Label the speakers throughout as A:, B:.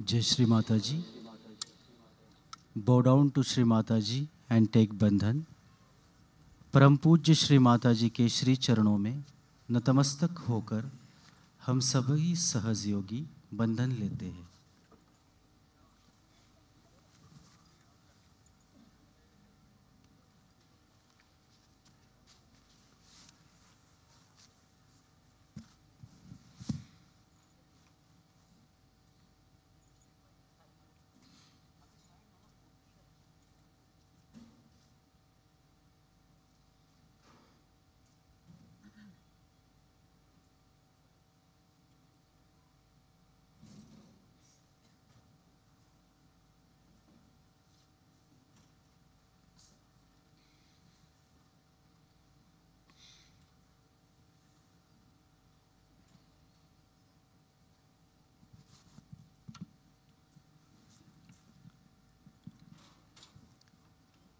A: जय श्री माता जी। Bow down to Shri Mata ji and take बंधन। परम पूज्य श्री माता जी के श्री चरणों में नतमस्तक होकर हम सभी सहज योगी बंधन लेते हैं।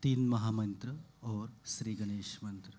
A: तीन महामंत्र और श्री गणेश मंत्र।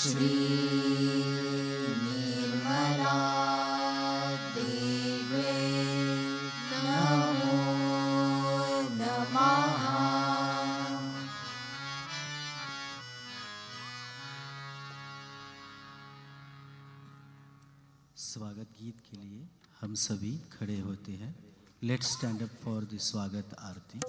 B: श्री निर्मला देवे नमो नमः।
A: स्वागत गीत के लिए हम सभी खड़े होते हैं। Let's stand up for the स्वागत आरती।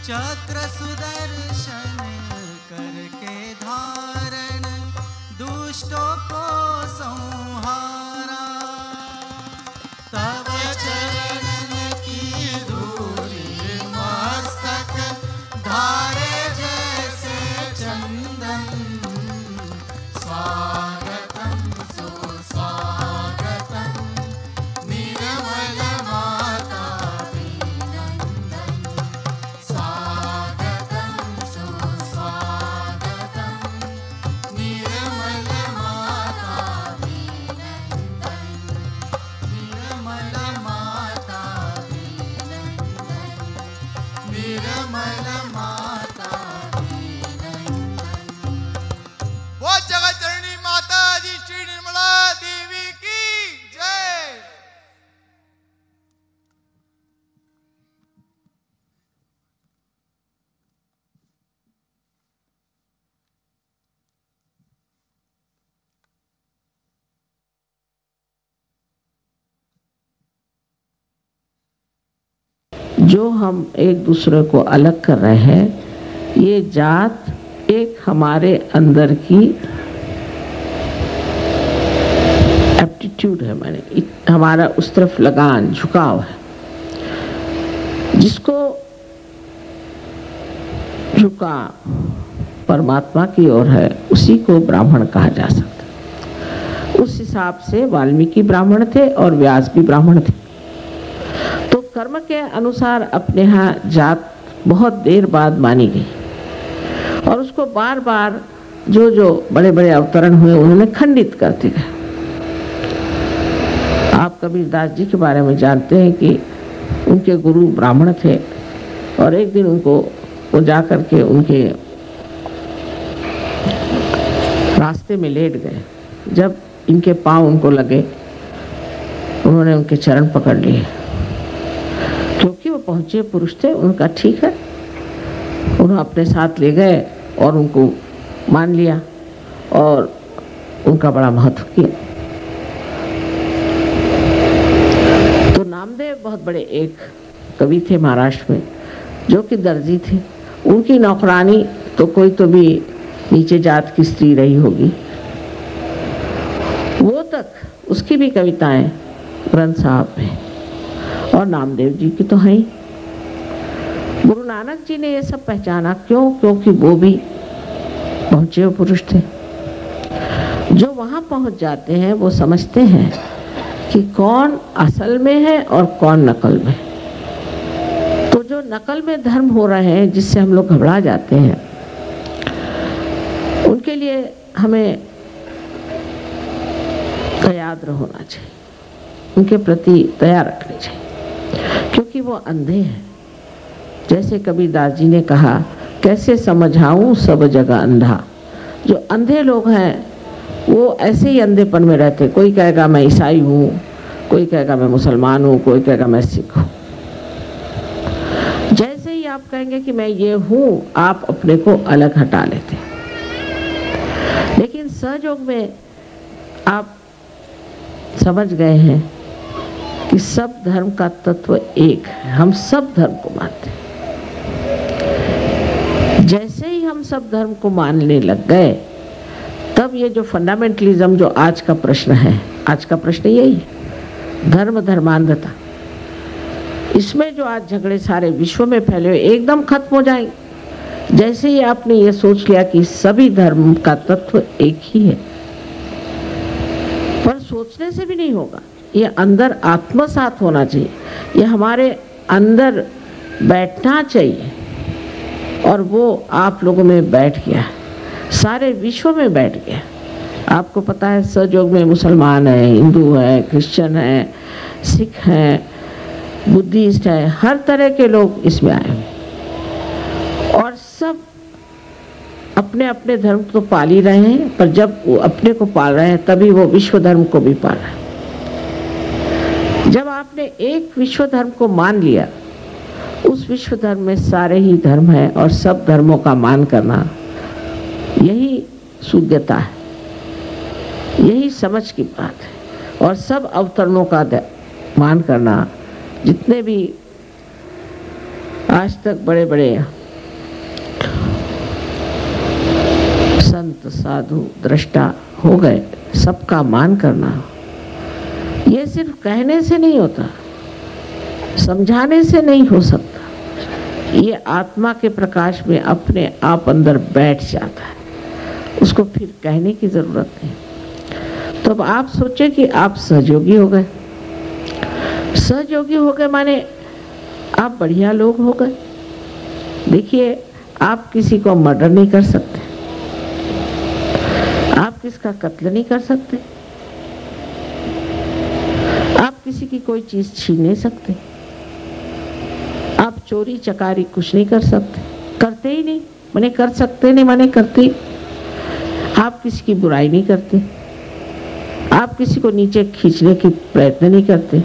A: चक्र सुदर्शन करके धारण दुष्टों को संहारा। तब चरण की धूली मस्तक धारे जैसे चंदन। स्वागतम सुस्वागतम निर्मल माता अभिनंदन। स्वागतम सुस्वागतम निर्मल माता अभिनंदन। निर्मल माता अभिनंदन। निर्मल माता अभिनंदन।
C: वो जगत जननी माता जी श्री निर्मला देवी की जय।
D: जो हम एक दूसरे को अलग कर रहे हैं, ये जात एक हमारे अंदर की एप्टीट्यूड है, माने हमारा उस तरफ लगान झुकाव है। जिसको झुका परमात्मा की ओर है, उसी को ब्राह्मण कहा जा सकता। उस हिसाब से वाल्मीकि ब्राह्मण थे और व्यास भी ब्राह्मण थे। तो कर्म के अनुसार अपने यहाँ जात बहुत देर बाद मानी गई और उसको बार बार जो जो बड़े बड़े अवतरण हुए उन्होंने खंडित करते गए। आप कबीरदास जी के बारे में जानते हैं कि उनके गुरु ब्राह्मण थे और एक दिन उनको वो जा कर के उनके रास्ते में लेट गए। जब इनके पांव उनको लगे, उन्होंने उनके चरण पकड़ लिए। क्योंकि वो पहुंचे पुरुष थे, उनका ठीक है, उन्हें अपने साथ ले गए और उनको मान लिया और उनका बड़ा महत्व किया। तो नामदेव बहुत बड़े एक कवि थे महाराष्ट्र में, जो कि दर्जी थे। उनकी नौकरानी तो कोई तो भी नीचे जात की स्त्री रही होगी, वो तक उसकी भी कविताएं ग्रंथ साहब में, और नामदेव जी की तो है ही। गुरु नानक जी ने ये सब पहचाना, क्यों? क्योंकि वो भी पहुंचे हुए पुरुष थे। जो वहां पहुंच जाते हैं वो समझते हैं कि कौन असल में है और कौन नकल में। तो जो नकल में धर्म हो रहे हैं, जिससे हम लोग घबरा जाते हैं, उनके लिए हमें तैयार होना चाहिए, उनके प्रति तैयार रखनी चाहिए, क्योंकि वो अंधे हैं। जैसे कबीरदास जी ने कहा, कैसे समझाऊं सब जगह अंधा। जो अंधे लोग हैं वो ऐसे ही अंधेपन में रहते। कोई कहेगा मैं ईसाई हूँ, कोई कहेगा मैं मुसलमान हूँ, कोई कहेगा मैं सिख हूँ। जैसे ही आप कहेंगे कि मैं ये हूँ, आप अपने को अलग हटा लेते। लेकिन सहयोग में आप समझ गए हैं कि सब धर्म का तत्व एक है, हम सब धर्म को मानते हैं। जैसे ही हम सब धर्म को मानने लग गए, तब ये जो फंडामेंटलिज्म जो आज का प्रश्न है, आज का प्रश्न यही है, धर्म धर्मांधता, इसमें जो आज झगड़े सारे विश्व में फैले हुए एकदम खत्म हो जाएंगे। जैसे ही आपने ये सोच लिया कि सभी धर्म का तत्व एक ही है। पर सोचने से भी नहीं होगा, ये अंदर आत्मसात होना चाहिए, ये हमारे अंदर बैठना चाहिए। और वो आप लोगों में बैठ गया, सारे विश्व में बैठ गया। आपको पता है सहयोग में मुसलमान है, हिंदू है, क्रिश्चियन है, सिख है, बुद्धिस्ट है, हर तरह के लोग इसमें आए हैं और सब अपने अपने धर्म तो पाल ही रहे हैं। पर जब वो अपने को पाल रहे हैं, तभी वो विश्व धर्म को भी पाल रहे हैं। जब आपने एक विश्व धर्म को मान लिया, उस विश्व धर्म में सारे ही धर्म है और सब धर्मों का मान करना, यही शुद्धता है, यही समझ की बात है। और सब अवतरणों का मान करना, जितने भी आज तक बड़े बड़े संत साधु दृष्टा हो गए, सबका मान करना, ये सिर्फ कहने से नहीं होता, समझाने से नहीं हो सकता। ये आत्मा के प्रकाश में अपने आप अंदर बैठ जाता है, उसको फिर कहने की जरूरत नहीं। तो अब आप सोचे कि आप सहयोगी हो गए। सहयोगी हो गए माने आप बढ़िया लोग हो गए। देखिए, आप किसी को मर्डर नहीं कर सकते, आप किसका कत्ल नहीं कर सकते, आप किसी की कोई चीज छीन नहीं सकते, आप चोरी चकारी कुछ नहीं कर सकते, करते ही नहीं, माने कर सकते नहीं माने करते। आप किसी की बुराई नहीं करते, आप किसी को नीचे खींचने की प्रयत्न नहीं करते,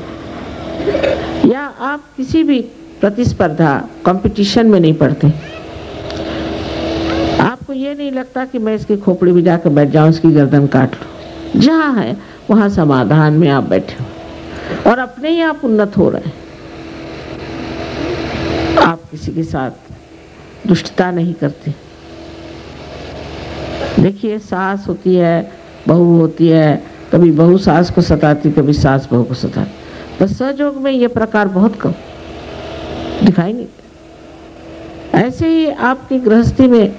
D: या आप किसी भी प्रतिस्पर्धा कंपटीशन में नहीं पड़ते। आपको ये नहीं लगता कि मैं इसकी खोपड़ी में जाकर बैठ जाऊं, इसकी गर्दन काट लूं। जहां है वहां समाधान में आप बैठे हो और अपने ही आप उन्नत हो रहे हैं। आप किसी के साथ दुष्टता नहीं करते। देखिए, सास होती है, बहू होती है, कभी बहू सास को सताती, कभी सास बहू को सताती। बस सहयोग में ये प्रकार बहुत कम दिखाई नहीं देते। ऐसे ही आपकी गृहस्थी में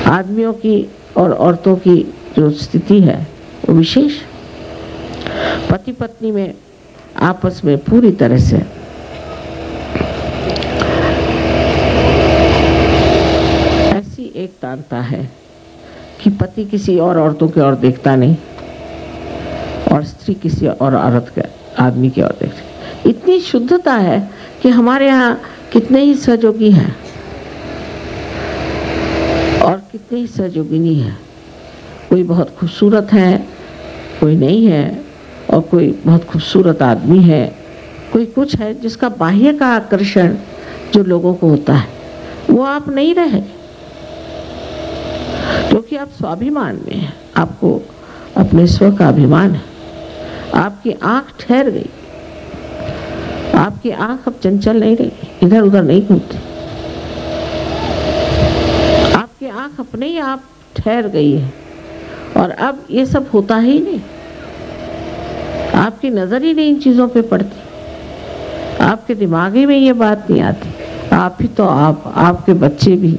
D: आदमियों की और औरतों की जो स्थिति है वो विशेष। पति पत्नी में आपस में पूरी तरह से ऐसी एकतांता है कि पति किसी और औरतों की ओर देखता नहीं और स्त्री किसी और औरत के आदमी की ओर देख रही। इतनी शुद्धता है कि हमारे यहाँ कितने ही सहयोगी हैं और कितनी ही सहयोगिनी है। कोई बहुत खूबसूरत है, कोई नहीं है, और कोई बहुत खूबसूरत आदमी है, कोई कुछ है जिसका बाह्य का आकर्षण जो लोगों को होता है वो आप नहीं रहे, क्योंकि आप स्वाभिमान में हैं, आपको अपने स्व का अभिमान है। आपकी आंख ठहर गई, आपकी आंख अब चंचल नहीं रही, इधर उधर नहीं घूमती, आपकी आंख अपने ही आप ठहर गई है। और अब ये सब होता ही नहीं, आपकी नजर ही नहीं इन चीजों पे पड़ती, आपके दिमाग ही में ये बात नहीं आती। आप ही तो आप, आपके बच्चे भी,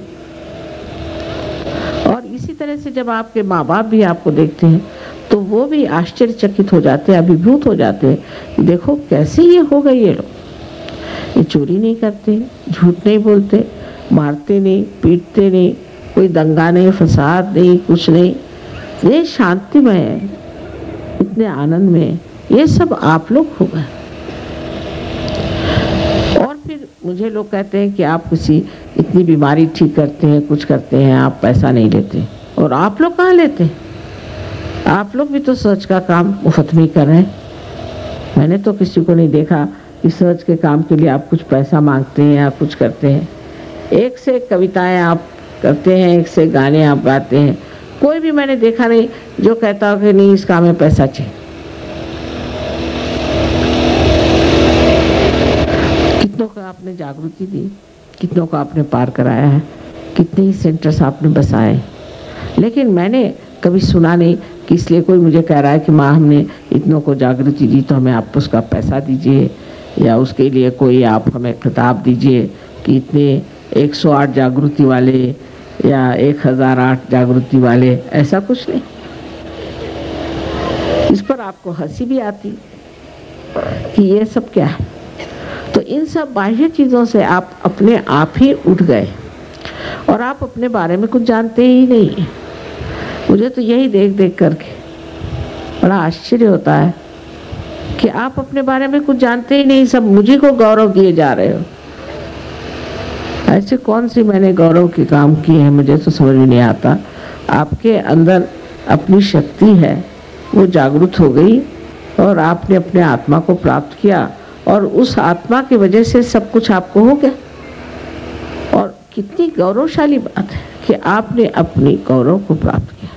D: और इसी तरह से जब आपके माँ बाप भी आपको देखते हैं तो वो भी आश्चर्यचकित हो जाते हैं, अभिभूत हो जाते हैं। देखो कैसे ये हो गए ये लोग, ये चोरी नहीं करते, झूठ नहीं बोलते, मारते नहीं, पीटते नहीं, कोई दंगा नहीं, फसाद नहीं, कुछ नहीं, ये शांतिमय है, इतने आनंद में। ये सब आप लोग हो गए। और फिर मुझे लोग कहते हैं कि आप किसी इतनी बीमारी ठीक करते हैं, कुछ करते हैं, आप पैसा नहीं लेते। और आप लोग कहाँ लेते हैं? आप लोग भी तो सर्च का काम मुफ्त में कर रहे हैं। मैंने तो किसी को नहीं देखा कि सर्च के काम के लिए आप कुछ पैसा मांगते हैं या कुछ करते हैं। एक से एक कविताएं आप करते हैं, एक से गाने आप गाते हैं। कोई भी मैंने देखा नहीं जो कहता हो कि नहीं इस काम में पैसा चाहिए। कितनों को आपने जागृति दी, कितनों को आपने पार कराया है, कितने ही सेंटर्स आपने बसाए, लेकिन मैंने कभी सुना नहीं कि इसलिए कोई मुझे कह रहा है कि माँ हमने इतनों को जागृति दी तो हमें आप उसका पैसा दीजिए, या उसके लिए कोई आप हमें खिताब दीजिए कि इतने 108 जागृति वाले या 1008 जागृति वाले। ऐसा कुछ नहीं। इस पर आपको हंसी भी आती कि ये सब क्या है। तो इन सब बाह्य चीज़ों से आप अपने आप ही उठ गए और आप अपने बारे में कुछ जानते ही नहीं। मुझे तो यही देख देख करके बड़ा आश्चर्य होता है कि आप अपने बारे में कुछ जानते ही नहीं, सब मुझे को गौरव दिए जा रहे हो। ऐसे कौन सी मैंने गौरव के काम किए हैं, मुझे तो समझ में नहीं आता। आपके अंदर अपनी शक्ति है, वो जागृत हो गई और आपने अपने आत्मा को प्राप्त किया, और उस आत्मा की वजह से सब कुछ आपको हो गया। और कितनी गौरवशाली बात है कि आपने अपनी गौरव को प्राप्त किया।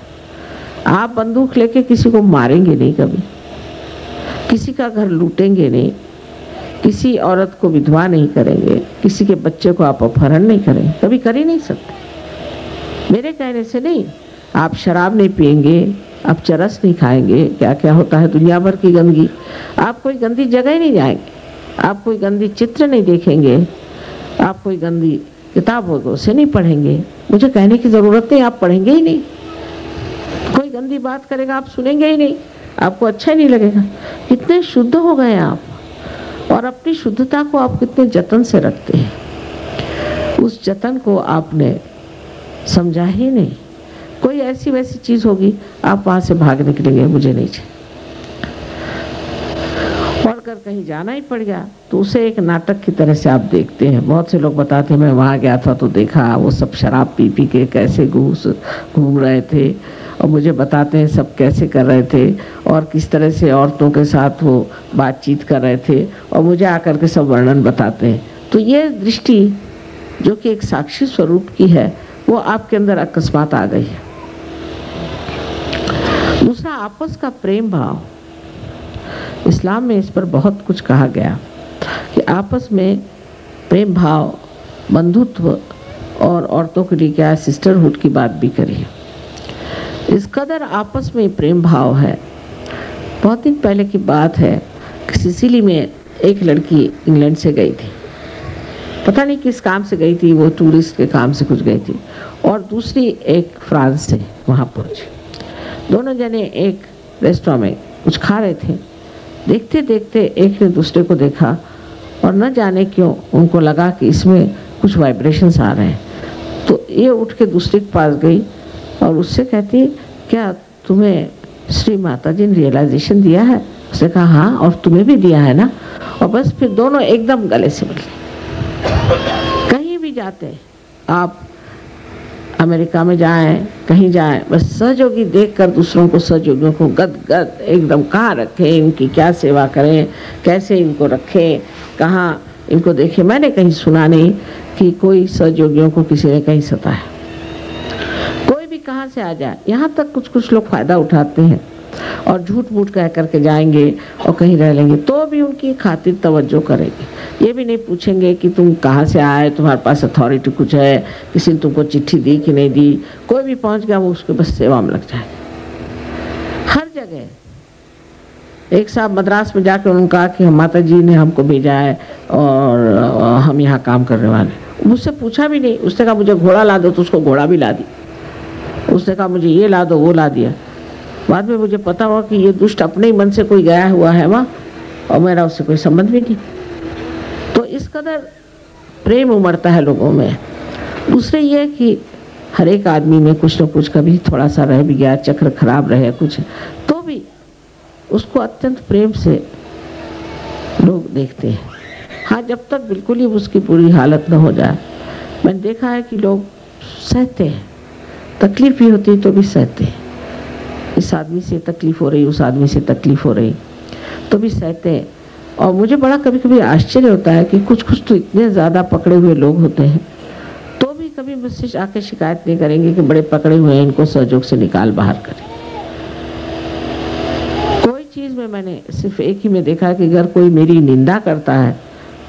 D: आप बंदूक लेके किसी को मारेंगे नहीं, कभी किसी का घर लूटेंगे नहीं, किसी औरत को विधवा नहीं करेंगे, किसी के बच्चे को आप अपहरण नहीं करेंगे, कभी कर ही नहीं सकते। मेरे कहने से नहीं। आप शराब नहीं पिएंगे, आप चरस नहीं खाएंगे, क्या क्या होता है दुनिया भर की गंदगी। आप कोई गंदी जगह नहीं जाएंगे, आप कोई गंदी चित्र नहीं देखेंगे, आप कोई गंदी किताब होगी उसे नहीं पढ़ेंगे। मुझे कहने की ज़रूरत नहीं, आप पढ़ेंगे ही नहीं। कोई गंदी बात करेगा आप सुनेंगे ही नहीं, आपको अच्छा ही नहीं लगेगा। कितने शुद्ध हो गए आप, और अपनी शुद्धता को आप कितने जतन से रखते हैं। उस जतन को आपने समझा ही नहीं। कोई ऐसी वैसी चीज़ होगी आप वहाँ से भाग निकलेंगे, मुझे नहीं चाहिए। और अगर कहीं जाना ही पड़ गया तो उसे एक नाटक की तरह से आप देखते हैं। बहुत से लोग बताते हैं मैं वहाँ गया था तो देखा वो सब शराब पी पी के कैसे घूम रहे थे, और मुझे बताते हैं सब कैसे कर रहे थे और किस तरह से औरतों के साथ वो बातचीत कर रहे थे, और मुझे आकर के सब वर्णन बताते हैं। तो ये दृष्टि जो कि एक साक्षी स्वरूप की है वो आपके अंदर अकस्मात आ गई है। दूसरा, आपस का प्रेम भाव। इस्लाम में इस पर बहुत कुछ कहा गया कि आपस में प्रेम भाव, बंधुत्व, और औरतों के लिए क्या सिस्टरहुड की बात भी करी। इस कदर आपस में प्रेम भाव है। बहुत दिन पहले की बात है कि सिसिली में एक लड़की इंग्लैंड से गई थी, पता नहीं किस काम से गई थी, वो टूरिस्ट के काम से कुछ गई थी, और दूसरी एक फ्रांस से वहाँ पहुँची। दोनों जने एक रेस्टोरेंट में कुछ खा रहे थे। देखते देखते एक ने दूसरे को देखा और न जाने क्यों उनको लगा कि इसमें कुछ वाइब्रेशंस आ रहे हैं। तो ये उठ के दूसरे के पास गई और उससे कहती क्या तुम्हें श्री माता जी ने रियलाइजेशन दिया है? उसने कहा हाँ, और तुम्हें भी दिया है ना। और बस फिर दोनों एकदम गले से मिले। कहीं भी जाते आप, अमेरिका में जाएं, कहीं जाएं, बस सहयोगी देखकर दूसरों को, सहयोगियों को गद एकदम कहाँ रखें, इनकी क्या सेवा करें, कैसे इनको रखें, कहाँ इनको देखें। मैंने कहीं सुना नहीं कि कोई सहयोगियों को किसी ने कहीं सताया। कोई भी कहाँ से आ जाए, यहाँ तक कुछ लोग फायदा उठाते हैं और झूठ मूठ कह करके जाएंगे और कहीं रह लेंगे, तो भी उनकी खातिर तवज्जो करेंगे। ये भी नहीं पूछेंगे कि तुम कहाँ से आए, तुम्हारे पास अथॉरिटी कुछ है, किसी ने तुमको चिट्ठी दी कि नहीं दी। कोई भी पहुँच गया वो उसके बस सेवा में लग जाए। हर जगह एक साहब मद्रास में जाकर उन्होंने कहा कि माता जी ने हमको भेजा है और हम यहाँ काम करने वाले। मुझसे पूछा भी नहीं, उसने कहा मुझे घोड़ा ला दो, तो उसको घोड़ा भी ला दी। उसने कहा मुझे ये ला दो, वो ला दिया। बाद में मुझे पता हुआ कि ये दुष्ट अपने ही मन से कोई गया हुआ है वहाँ, और मेरा उससे कोई संबंध भी नहीं। तो इस कदर प्रेम उमड़ता है लोगों में। दूसरे ये कि हर एक आदमी में कुछ न कुछ कभी थोड़ा सा रह भी गया, चक्र खराब रहे कुछ, तो भी उसको अत्यंत प्रेम से लोग देखते हैं। हाँ, जब तक बिल्कुल ही उसकी बुरी हालत न हो जाए। मैंने देखा है कि लोग सहते हैं, तकलीफ भी होती है तो भी सहते हैं। इस आदमी से तकलीफ हो रही, उस आदमी से तकलीफ हो रही, तो भी सहते हैं। और मुझे बड़ा कभी कभी आश्चर्य होता है कि कुछ तो इतने ज़्यादा पकड़े हुए लोग होते हैं, तो भी कभी मुझसे आके शिकायत नहीं करेंगे कि बड़े पकड़े हुए हैं, इनको सहयोग से निकाल बाहर करें। कोई चीज़ में मैंने सिर्फ एक ही में देखा है कि अगर कोई मेरी निंदा करता है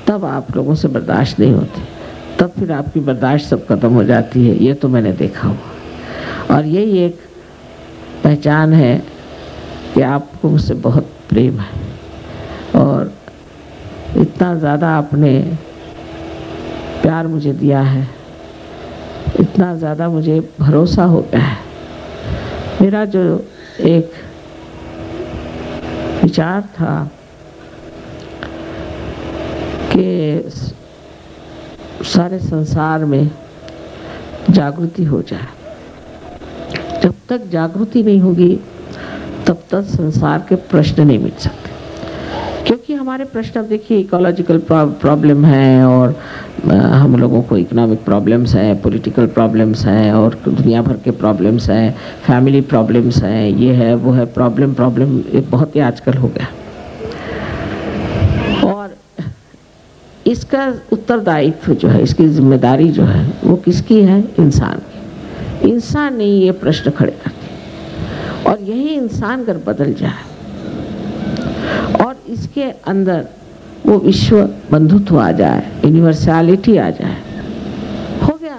D: तब आप लोगों से बर्दाश्त नहीं होती, तब फिर आपकी बर्दाश्त सब खत्म हो जाती है। ये तो मैंने देखा हुआ, और यही एक पहचान है कि आपको मुझसे बहुत प्रेम है, और इतना ज़्यादा आपने प्यार मुझे दिया है, इतना ज़्यादा मुझे भरोसा हो गया है। मेरा जो एक विचार था कि सारे संसार में जागृति हो जाए, जब तक जागृति नहीं होगी तब तक संसार के प्रश्न नहीं मिट सकते। क्योंकि हमारे प्रश्न, अब देखिए, इकोलॉजिकल प्रॉब्लम है, और हम लोगों को इकोनॉमिक प्रॉब्लम्स हैं, पॉलिटिकल प्रॉब्लम्स हैं, और दुनिया भर के प्रॉब्लम्स हैं, फैमिली प्रॉब्लम्स हैं, ये है वो है, प्रॉब्लम ये बहुत ही आजकल हो गया। और इसका उत्तरदायित्व जो है, इसकी जिम्मेदारी जो है, वो किसकी है? इंसान की। इंसान ने ये प्रश्न खड़े कर दिए, और यही इंसान अगर बदल जाए और इसके अंदर वो विश्व बंधुत्व आ जाए, यूनिवर्सैलिटी आ जाए, हो गया।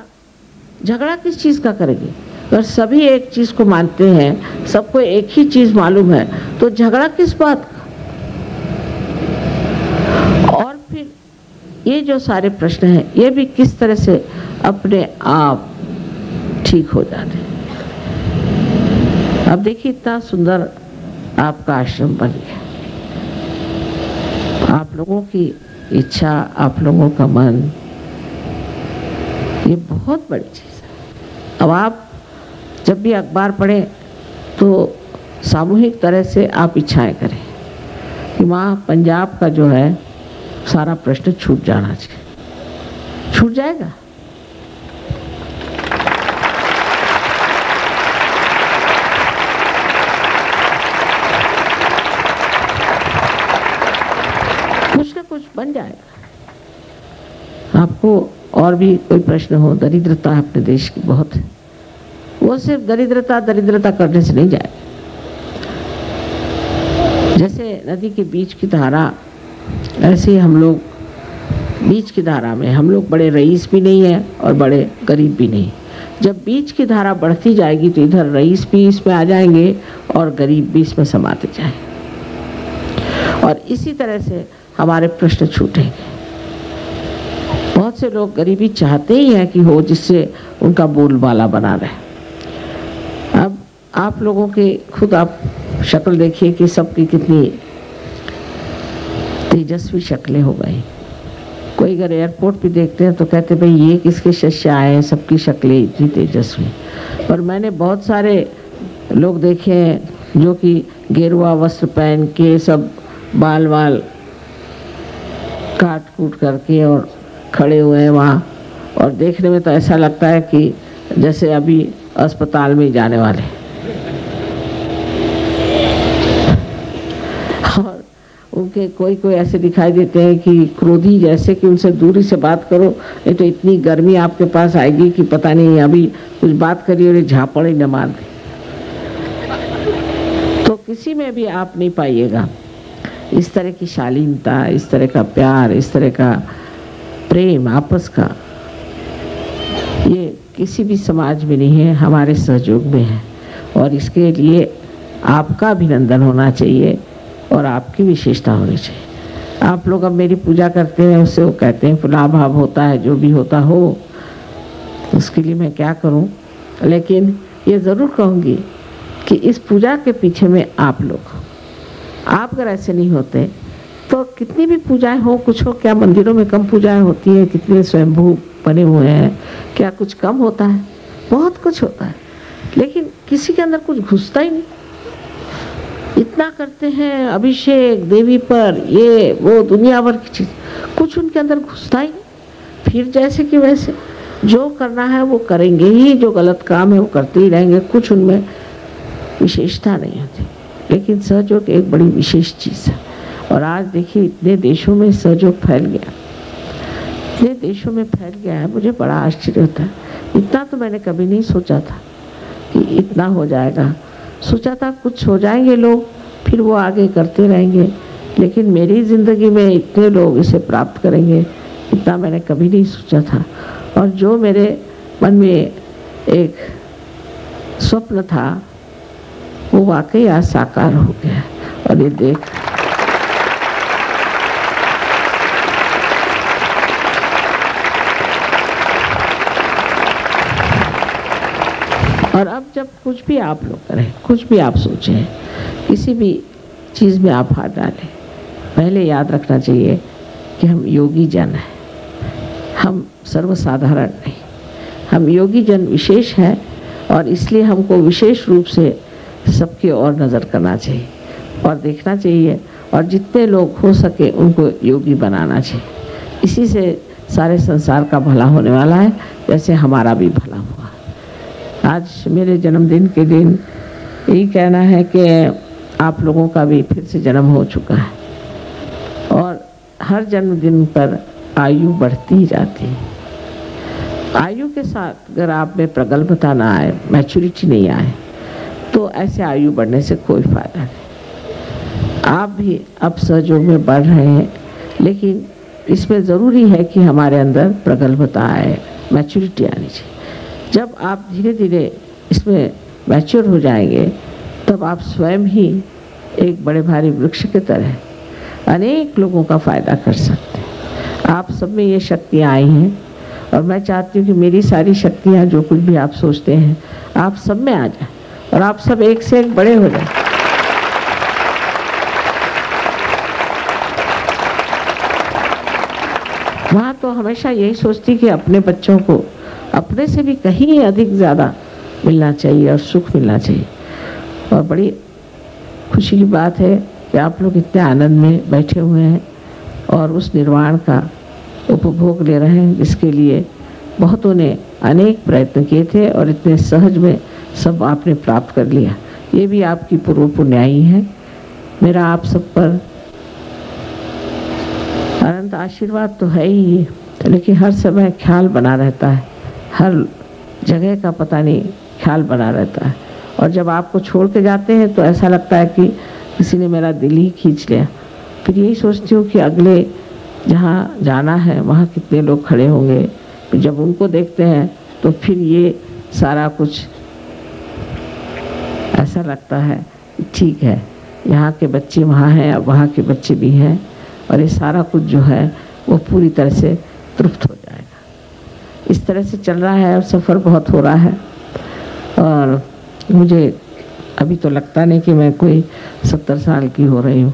D: झगड़ा किस चीज़ का करेंगे? अगर सभी एक चीज़ को मानते हैं, सबको एक ही चीज़ मालूम है, तो झगड़ा किस बात का? और फिर ये जो सारे प्रश्न हैं, ये भी किस तरह से अपने आप ठीक हो जाते हैं। अब देखिए, इतना सुंदर आपका आश्रम बन गया, आप लोगों की इच्छा, आप लोगों का मन, ये बहुत बड़ी चीज़ है। अब आप जब भी अखबार पढ़ें तो सामूहिक तरह से आप इच्छाएं करें कि वहाँ पंजाब का जो है सारा प्रश्न छूट जाना चाहिए। छूट जाएगा? कुछ बन जाएगा। आपको और भी कोई प्रश्न हो, दरिद्रता अपने देश की बहुत है, वो सिर्फ दरिद्रता करने से नहीं जाए। जैसे नदी के बीच की धारा, ऐसे ही हम लोग बीच की धारा में, हम लोग बड़े रईस भी नहीं है और बड़े गरीब भी नहीं। जब बीच की धारा बढ़ती जाएगी तो इधर रईस भी इसमें आ जाएंगे और गरीब भी इसमें समाते जाएंगे, और इसी तरह से हमारे प्रश्न छूटेंगे। बहुत से लोग गरीबी चाहते ही हैं कि हो, जिससे उनका बोलबाला बना रहे। अब आप लोगों के खुद आप शक्ल देखिए कि सबकी कितनी तेजस्वी शक्लें हो गई। कोई अगर एयरपोर्ट पे देखते हैं तो कहते भाई ये किसके शिष्य आए हैं, सबकी शक्लें इतनी तेजस्वी। पर मैंने बहुत सारे लोग देखे हैं जो कि गेरुआ वस्त्र पहन के सब बाल वाल काट कूट करके और खड़े हुए हैं वहाँ, और देखने में तो ऐसा लगता है कि जैसे अभी अस्पताल में जाने वाले। और उनके कोई कोई ऐसे दिखाई देते हैं कि क्रोधी, जैसे कि उनसे दूरी से बात करो, नहीं तो इतनी गर्मी आपके पास आएगी कि पता नहीं अभी कुछ बात करिए और झापड़ ही न मार दे। तो किसी में भी आप नहीं पाइएगा इस तरह की शालीनता, इस तरह का प्यार, इस तरह का प्रेम आपस का। ये किसी भी समाज में नहीं है, हमारे सहयोग में है, और इसके लिए आपका अभिनंदन होना चाहिए और आपकी विशेषता होनी चाहिए। आप लोग अब मेरी पूजा करते हैं, उससे वो कहते हैं फुला भाव होता है, जो भी होता हो, उसके लिए मैं क्या करूं। लेकिन ये ज़रूर कहूँगी कि इस पूजा के पीछे में आप लोग, आप अगर ऐसे नहीं होते तो कितनी भी पूजाएं हो, कुछ हो, क्या मंदिरों में कम पूजाएं होती है, कितने स्वयंभू बने हुए हैं, क्या कुछ कम होता है? बहुत कुछ होता है, लेकिन किसी के अंदर कुछ घुसता ही नहीं। इतना करते हैं अभिषेक देवी पर, ये वो दुनिया भर की चीज, कुछ उनके अंदर घुसता ही नहीं। फिर जैसे कि वैसे जो करना है वो करेंगे ही, जो गलत काम है वो करते ही रहेंगे, कुछ उनमें विशेषता नहीं होती। लेकिन सहयोग एक बड़ी विशेष चीज़ है। और आज देखिए इतने देशों में सहयोग फैल गया, इतने देशों में फैल गया है, मुझे बड़ा आश्चर्य होता है। इतना तो मैंने कभी नहीं सोचा था कि इतना हो जाएगा। सोचा था कुछ हो जाएंगे लोग, फिर वो आगे करते रहेंगे, लेकिन मेरी ज़िंदगी में इतने लोग इसे प्राप्त करेंगे, इतना मैंने कभी नहीं सोचा था। और जो मेरे मन में एक स्वप्न था वो वाकई आज साकार हो गया। और ये देख और अब जब कुछ भी आप लोग करें, कुछ भी आप सोचें, किसी भी चीज़ में आप हाथ डालें, पहले याद रखना चाहिए कि हम योगी जन हैं, हम सर्वसाधारण नहीं, हम योगी जन विशेष हैं। और इसलिए हमको विशेष रूप से सबकी ओर नज़र करना चाहिए और देखना चाहिए, और जितने लोग हो सके उनको योगी बनाना चाहिए। इसी से सारे संसार का भला होने वाला है, जैसे हमारा भी भला हुआ। आज मेरे जन्मदिन के दिन यही कहना है कि आप लोगों का भी फिर से जन्म हो चुका है, और हर जन्मदिन पर आयु बढ़ती ही जाती है। आयु के साथ अगर आप में प्रगल्भता ना आए, मैच्योरिटी नहीं आए, तो ऐसे आयु बढ़ने से कोई फायदा नहीं। आप भी अब सहयोग में बढ़ रहे हैं, लेकिन इसमें ज़रूरी है कि हमारे अंदर प्रगल्भता आए, मैच्योरिटी आनी चाहिए। जब आप धीरे धीरे इसमें मैच्योर हो जाएंगे, तब आप स्वयं ही एक बड़े भारी वृक्ष की तरह अनेक लोगों का फ़ायदा कर सकते हैं। आप सब में ये शक्तियाँ आई हैं, और मैं चाहती हूँ कि मेरी सारी शक्तियाँ, जो कुछ भी आप सोचते हैं, आप सब में आ जाए और आप सब एक से एक बड़े हो जाए। वहाँ तो हमेशा यही सोचती कि अपने बच्चों को अपने से भी कहीं अधिक ज़्यादा मिलना चाहिए और सुख मिलना चाहिए। और बड़ी खुशी की बात है कि आप लोग इतने आनंद में बैठे हुए हैं और उस निर्वाण का उपभोग ले रहे हैं, जिसके लिए बहुतों ने अनेक प्रयत्न किए थे और इतने सहज में सब आपने प्राप्त कर लिया। ये भी आपकी पूर्व पुण्याई है। मेरा आप सब पर अनंत आशीर्वाद तो है ही, लेकिन हर समय ख्याल बना रहता है, हर जगह का पता नहीं ख्याल बना रहता है। और जब आपको छोड़ के जाते हैं तो ऐसा लगता है कि किसी ने मेरा दिल ही खींच लिया। फिर यही सोचती हूँ कि अगले जहाँ जाना है वहाँ कितने लोग खड़े होंगे। फिर जब उनको देखते हैं तो फिर ये सारा कुछ ऐसा लगता है ठीक है, यहाँ के बच्चे वहाँ हैं, अब वहाँ के बच्चे भी हैं, और ये सारा कुछ जो है वो पूरी तरह से तृप्त हो जाएगा। इस तरह से चल रहा है और सफ़र बहुत हो रहा है। और मुझे अभी तो लगता नहीं कि मैं कोई 70 साल की हो रही हूँ।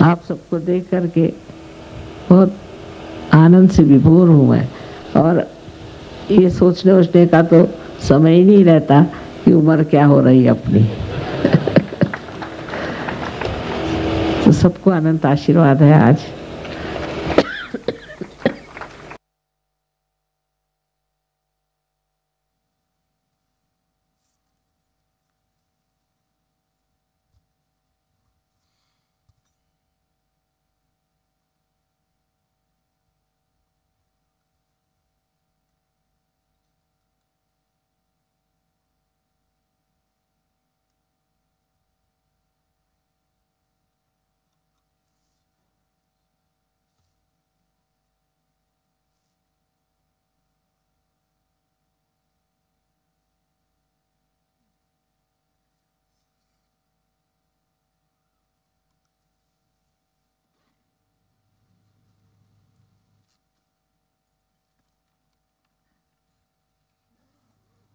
D: आप सबको देख करके बहुत आनंद से विभोर हूँ मैं। और ये सोचने वोचने का तो समय ही नहीं रहता कि उम्र क्या हो रही है अपनी। तो सबको अनंत आशीर्वाद है आज।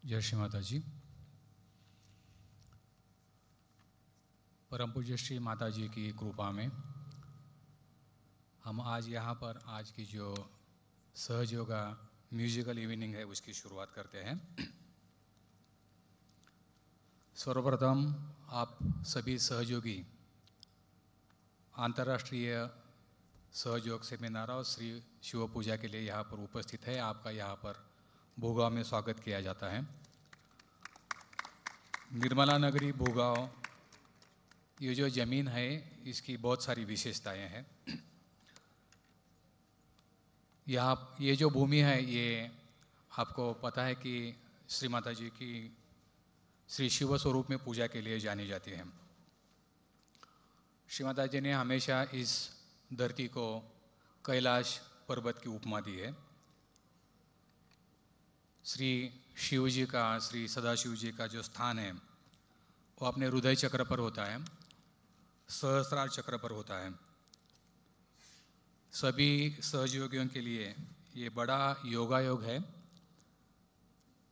E: जय श्री माता जी। परम पूज्य श्री माता जी की कृपा में हम आज यहाँ पर आज की जो सहज योगा म्यूजिकल इवनिंग है उसकी शुरुआत करते हैं। सर्वप्रथम आप सभी सहयोगी अंतर्राष्ट्रीय सहयोग सेमिनार और श्री शिव पूजा के लिए यहाँ पर उपस्थित है। आपका यहाँ पर भोगांव में स्वागत किया जाता है। निर्मला नगरी भोगांव, ये जो ज़मीन है इसकी बहुत सारी विशेषताएं हैं। यहाँ ये जो भूमि है ये आपको पता है कि श्री माता जी की श्री शिव स्वरूप में पूजा के लिए जानी जाती है। श्री माता जी ने हमेशा इस धरती को कैलाश पर्वत की उपमा दी है। श्री शिव जी का, श्री सदाशिव जी का जो स्थान है वो अपने हृदय चक्र पर होता है, सहस्त्रार चक्र पर होता है। सभी सहयोगियों के लिए ये बड़ा योगायोग है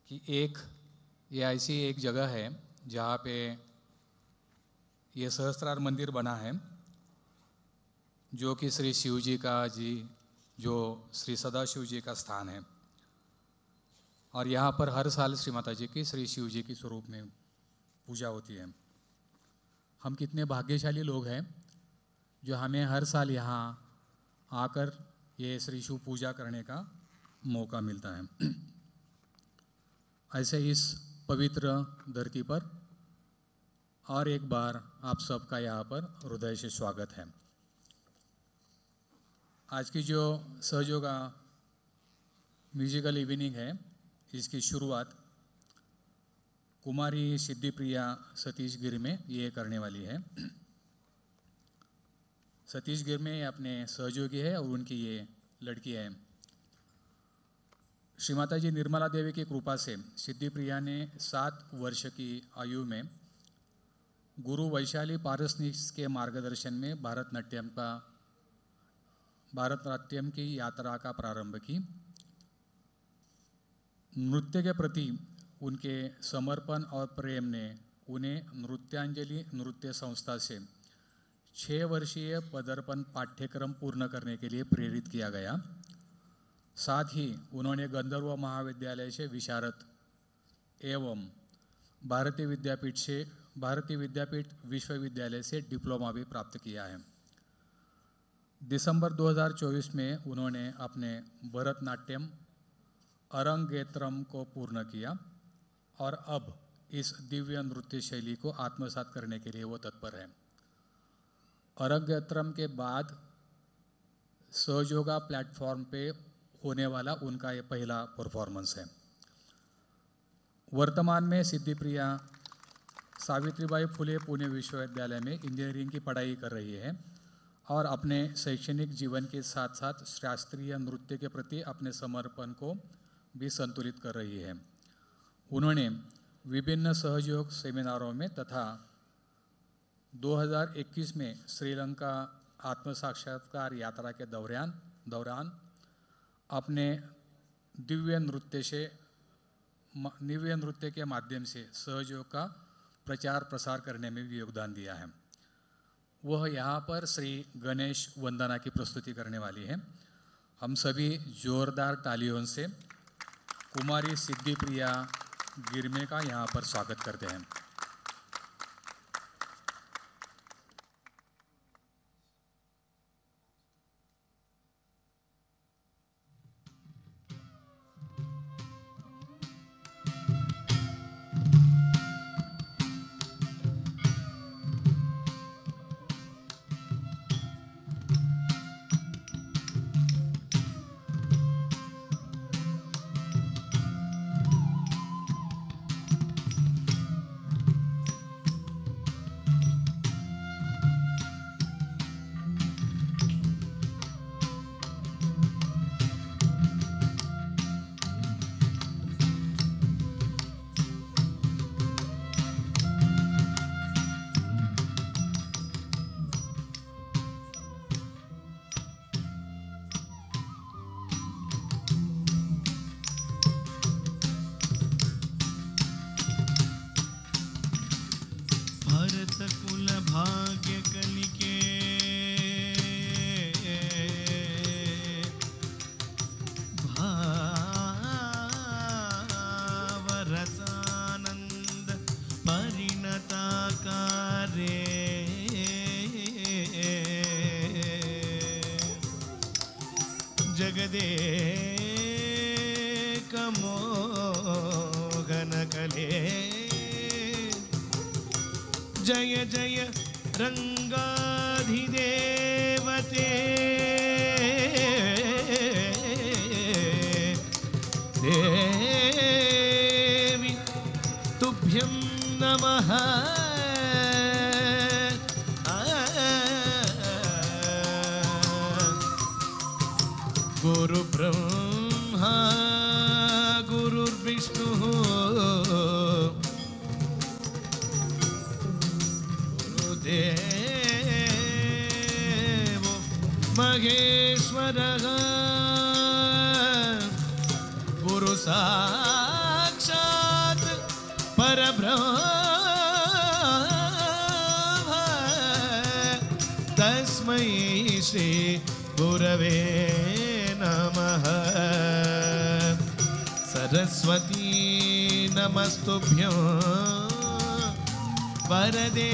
E: कि ये ऐसी एक जगह है जहाँ पे ये सहस्त्रार मंदिर बना है जो कि श्री शिव जी का जो श्री सदाशिव जी का स्थान है। और यहाँ पर हर साल श्री माता जी की श्री शिव जी की स्वरूप में पूजा होती है। हम कितने भाग्यशाली लोग हैं जो हमें हर साल यहाँ आकर ये श्री शिव पूजा करने का मौका मिलता है। ऐसे इस पवित्र धरती पर और एक बार आप सबका यहाँ पर हृदय से स्वागत है। आज की जो सहयोगा म्यूजिकल इवनिंग है इसकी शुरुआत कुमारी सिद्धिप्रिया सतीश गिर में ये करने वाली है। सतीश गिर में अपने सहयोगी है और उनकी ये लड़की है। श्री माता जी निर्मला देवी की कृपा से सिद्धिप्रिया ने 7 वर्ष की आयु में गुरु वैशाली पारसनीस के मार्गदर्शन में भारतनाट्यम की यात्रा का प्रारंभ की। नृत्य के प्रति उनके समर्पण और प्रेम ने उन्हें नृत्यांजलि नृत्य संस्था से 6 वर्षीय पदर्पण पाठ्यक्रम पूर्ण करने के लिए प्रेरित किया गया। साथ ही उन्होंने गंधर्व महाविद्यालय से विशारद एवं भारतीय विद्यापीठ विश्वविद्यालय से डिप्लोमा भी प्राप्त किया है। दिसंबर 2024 में उन्होंने अपने भरतनाट्यम अरंगेत्रम को पूर्ण किया और अब इस दिव्य नृत्य शैली को आत्मसात करने के लिए वो तत्पर है। अरंगेत्रम के बाद सहयोगा प्लेटफॉर्म पे होने वाला उनका ये पहला परफॉर्मेंस है। वर्तमान में सिद्धिप्रिया सावित्रीबाई फुले पुणे विश्वविद्यालय में इंजीनियरिंग की पढ़ाई कर रही है और अपने शैक्षणिक जीवन के साथ साथ शास्त्रीय नृत्य के प्रति अपने समर्पण को भी संतुलित कर रही है। उन्होंने विभिन्न सहयोग सेमिनारों में तथा 2021 में श्रीलंका आत्म साक्षात्कार यात्रा के दौरान अपने दिव्य नृत्य के माध्यम से सहयोग का प्रचार प्रसार करने में भी योगदान दिया है। वह यहाँ पर श्री गणेश वंदना की प्रस्तुति करने वाली है। हम सभी जोरदार तालियों से कुमारी सिद्धि प्रिया गिरमे का यहाँ पर स्वागत करते हैं।
F: जय जय रंगाधिदेवते देवी तुभ्यं नमः। गुरु ब्रह्मा गुरुर्विष्णुः गुरुदेवो महेश्वरः गुरु साक्षात् परब्रह्म तस्मै श्री गुरवे नमः। सरस्वती नमस्तुभ्यं वरदे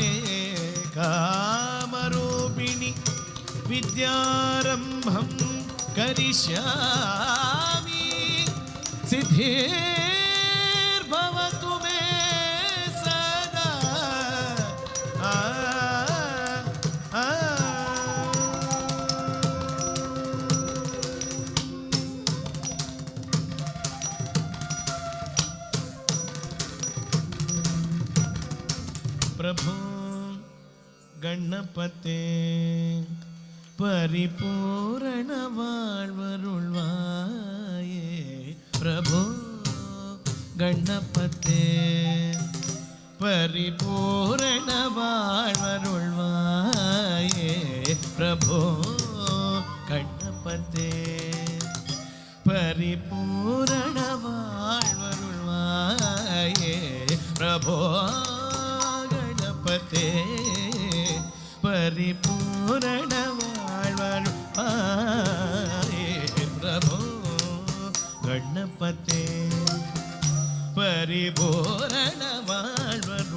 F: कामरूपिणि विद्यारम्भं करिष्यामि सिद्धिर्भवतु मे सदा। प्रभु गणपते परिपूर्ण வாழ்வருள்வாயே। प्रभु गणपते परिपूर्ण வாழ்வருள்வாயே। प्रभु गणपते परिपूर्ण வாழ்வருள்வாயே। प्रभु गणपते परिपूर्ण வாழ்வருள்வாயே। प्रभु गणपते परिपूर्ण வாழ்வருள்வாये।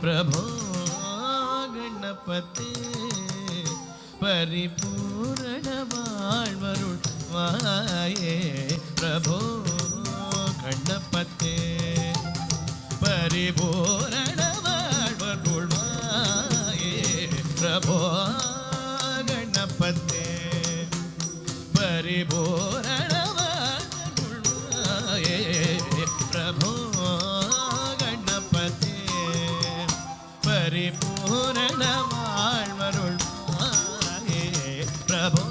F: प्रभु गणपते परिपूर्ण வாழ்வருள்வாये। प्रभु गणपते परिपूर्ण வாழ்வருள்வாये। प्रभु गणपते परिपूर्ण வாழ்வருள்வாये। प्रभु गणपते परिपूर्ण வாழ்வருள்வாये। प्रभु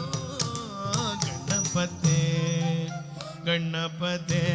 F: गणपते गणपते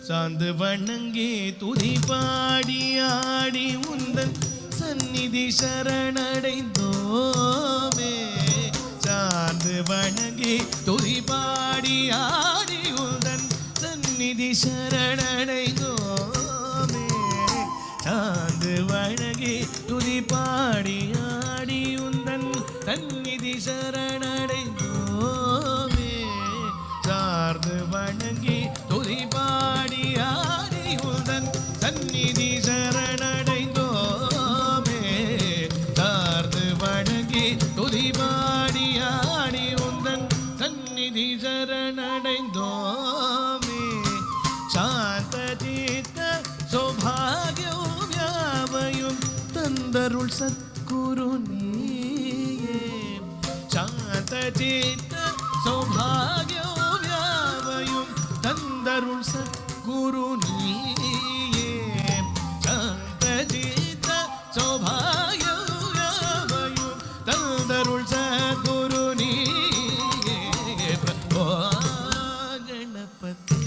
F: சாந்து வணங்கி துதி பாடி ஆடி உந்தன் சந்நிதி சரணடைந்தோமே சாந்து வணங்கி துதி பாடி ஆடி உந்தன் சந்நிதி சரணடைந்தோமே சாந்து வணங்கி துதி பாடி ஆடி உந்தன் சந்நிதி சரணடைந்தோமே சார்ந்து வணங்கி துதி பாடி ஆடி உந்தன் சந்நிதி சரணடைந்தோமே சார்ந்து வணங்கி துதி பாடி ஆடி உந்தன் சந்நிதி சரணடைந்தோமே சாந்த சித்த சௌபாகியம் யாவையும் தந்தருள் சத்குரு நீயே சாந்த சித்த சௌபாகியம் யாவையும் தந்தருள் சத்குரு நீயே சாந்த சித்த சௌபாகியம் யாவையும் தந்தருள் சத்குரு நீயே பிரபோ கணபதி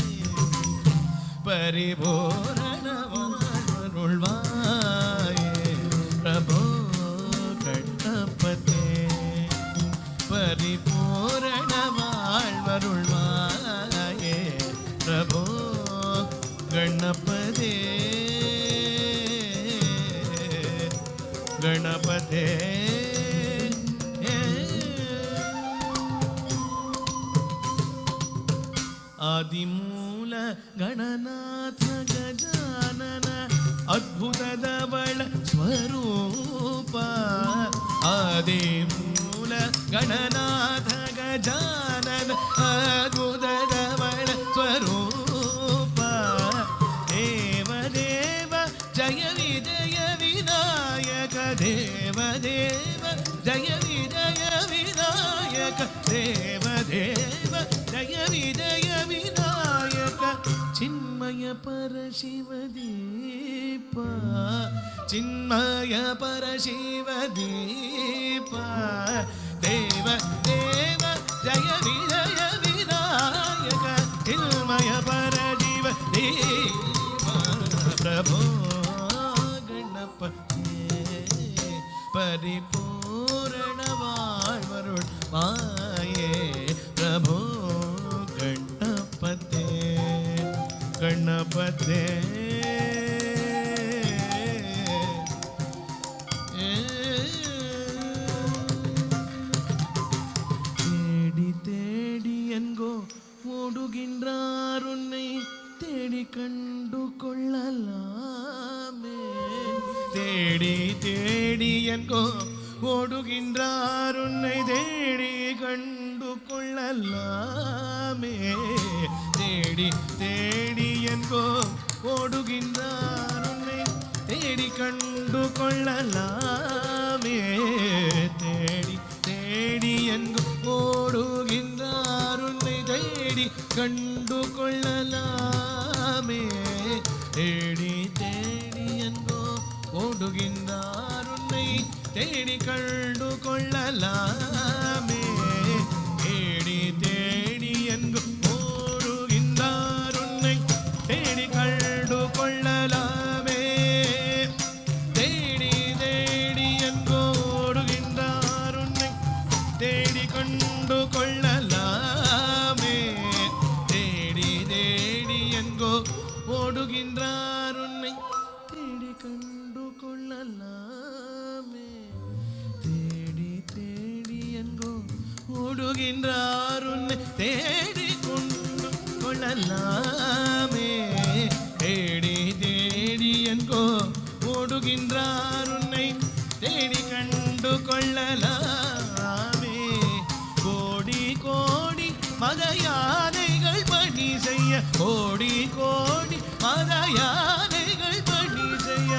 F: பரிபூரணவாருள்வாயே பிரபோ கணபதி பரிபூரண வாழ்வருள்வாயே பிரபோ கணபதே கணபதே ಆದಿಮೂಲ ಗಣನಾಥ ಗಜಾನನ ಅದ್ಭುತದವಳ ಸ್ವರೂಪ ಆದಿಮೂಲ ಗಣನಾಥ ಗಜಾನನ ಅದ್ಭುತದವಳ ಸ್ವರೂಪ ದೇವದೇವ ಜಯ ವಿಜಯ ವಿನಾಯಕ ದೇವದೇವ ಜಯ ವಿಜಯ ವಿನಾಯಕ ದೇವದೇವ ಜಯ ವಿಜಯ ವಿನಾಯಕ ಚಿನ್ಮಯ ಪರಶಿವದೀಪ ಚಿನ್ಮಯ ಪರಶಿವದೀಪ ದೇವ ದೇವ ಜಯ ವಿಜಯ ವಿನಾಯಕ ಚಿನ್ಮಯ ಪರಶಿವ ದೀಪ ಪ್ರಭೋ ಗಣಪತಿ ಪರಿಪೂರ್ಣ வாழ்வருள் மாயே பிரபோ ಗಣಪತೆ ಗಣಪತೆ தேடி தேடி என்கோ ஓடுகின்றார் உன்னை தேடி கண்டு கொள்ளலாமே தேடி தேடி என்கோ ஓடுகின்றார் உன்னை தேடி கண்டு கொள்ளலாமே தேடி தேடி என்கோ ஓடுகின்றார் உன்னை தேடி கண்டு கொள்ளலாமே தேடி தேடி என்கோ ஓடுகின்றார் உன்னை தேடி கண்டு கொள்ளலாமே தேடி தேடி என்கோ ஓடுகின்றார் உன்னை தேடி கண்டு கொள்ளலாமே தேடி தேடி என்கு ஓடுகின்றார் உன்னை தேடி கண்டு கொள்ளலாமே தேடி தேடி என்கு ஓடுகின்றார் உன்னை தேடி கண்டு கொள்ளலாமே தேடி தேடி என்கோ ஓடுகின்றார் உன்னை தேடி கண்டு கொள்ளலாமே தேடி தேடி என்கோ ஓடுகின்றார் உன்னை தேடி கொண்டு கொள்ளலாமே தேடி தேடி என்கோ ஓடுகின்றார் உன்னை தேடி கண்டு கொள்ளலாமே கோடி கோடி மத யானைகள் பணி செய்ய கோடி கோடி மத யானைகள் பணி செய்ய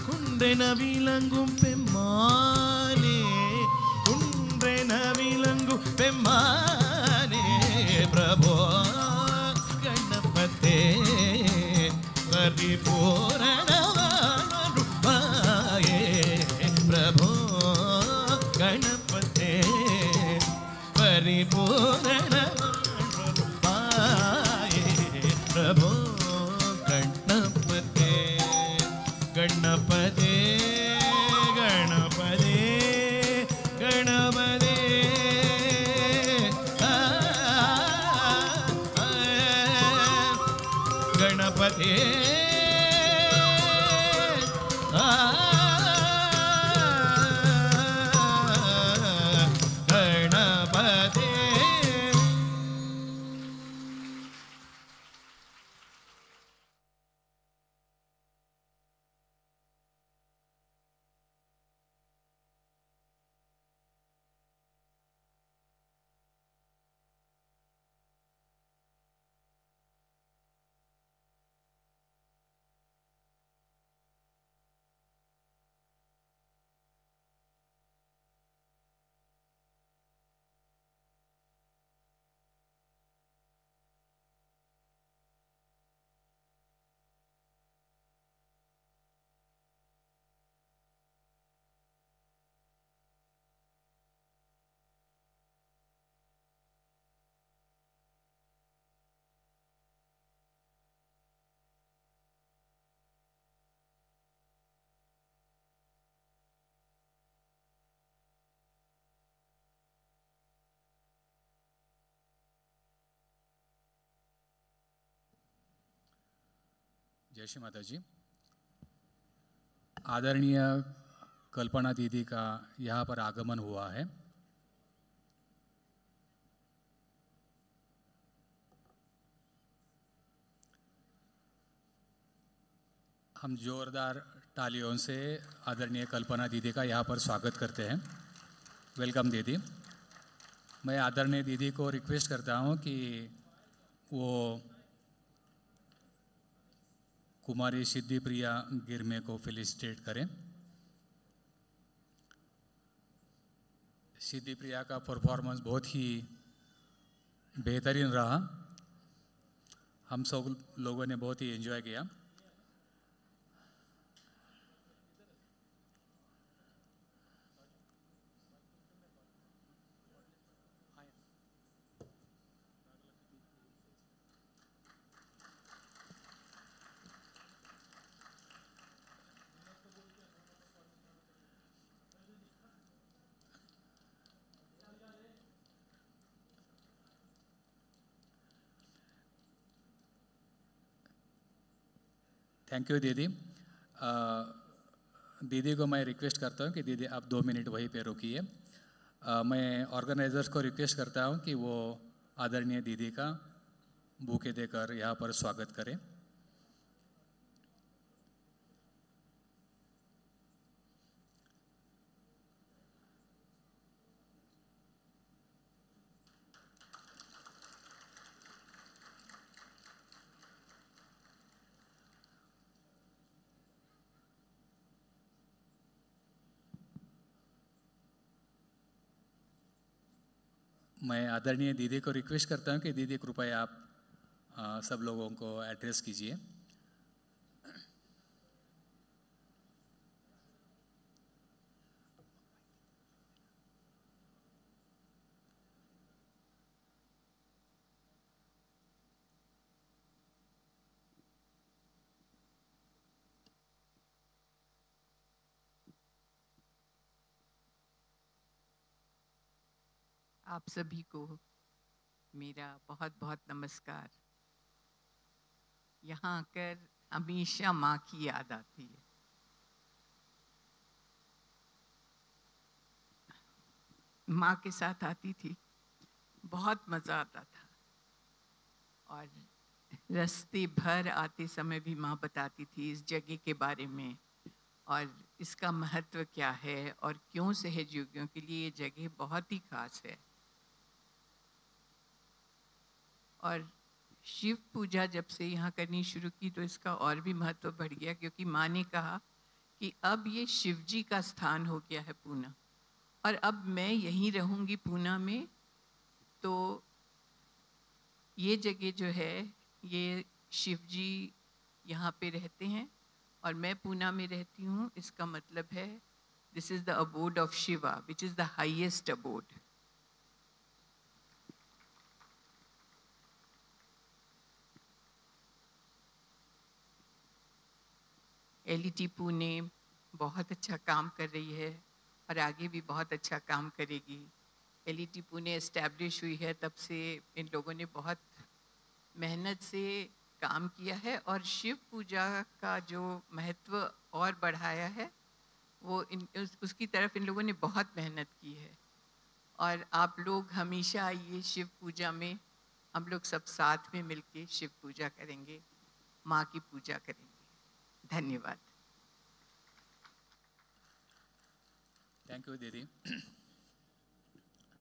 F: குன்றென விளங்கும் பெம்மானே குன்றென விளங்கும் பெம்மானே பிரபோ கணபதே பரிபூரணவாயே பிரபோ கணபதே பரிபூரணவாயே பிரபோ गणपते गणपते
E: जय श्री माता जी। आदरणीय कल्पना दीदी का यहाँ पर आगमन हुआ है। हम जोरदार तालियों से आदरणीय कल्पना दीदी का यहाँ पर स्वागत करते हैं। वेलकम दीदी। मैं आदरणीय दीदी को रिक्वेस्ट करता हूँ कि वो कुमारी सिद्धि प्रिया गिरमे को फेलिसिटेट करें। सिद्धि प्रिया का परफॉर्मेंस बहुत ही बेहतरीन रहा। हम सब लोगों ने बहुत ही एंजॉय किया। थैंक यू दीदी। दीदी को मैं रिक्वेस्ट करता हूँ कि दीदी आप 2 मिनट वहीं पे रुकिए। मैं ऑर्गेनाइजर्स को रिक्वेस्ट करता हूँ कि वो आदरणीय दीदी का बुके देकर यहाँ पर स्वागत करें। मैं आदरणीय दीदी को रिक्वेस्ट करता हूँ कि दीदी कृपया आप सब लोगों को एड्रेस कीजिए।
G: आप सभी को मेरा बहुत बहुत नमस्कार। यहाँ आकर हमेशा माँ की याद आती है। माँ के साथ आती थी, बहुत मज़ा आता था। और रास्ते भर आते समय भी माँ बताती थी इस जगह के बारे में और इसका महत्व क्या है और क्यों सहयोगियों के लिए ये जगह बहुत ही खास है। और शिव पूजा जब से यहाँ करनी शुरू की तो इसका और भी महत्व बढ़ गया, क्योंकि माँ ने कहा कि अब ये शिव जी का स्थान हो गया है पूना, और अब मैं यहीं रहूँगी पूना में। तो ये जगह जो है ये शिव जी यहाँ पे रहते हैं और मैं पूना में रहती हूँ। इसका मतलब है this is the abode of Shiva, which is the highest abode. LET Pune बहुत अच्छा काम कर रही है और आगे भी बहुत अच्छा काम करेगी। एलईटी पुणे एस्टैब्लिश हुई है तब से इन लोगों ने बहुत मेहनत से काम किया है और शिव पूजा का जो महत्व और बढ़ाया है वो उसकी तरफ इन लोगों ने बहुत मेहनत की है। और आप लोग हमेशा आइए शिव पूजा में, हम लोग सब साथ में मिलके शिव पूजा करेंगे, माँ की पूजा करेंगे। धन्यवाद।
E: थैंक यू दीदी।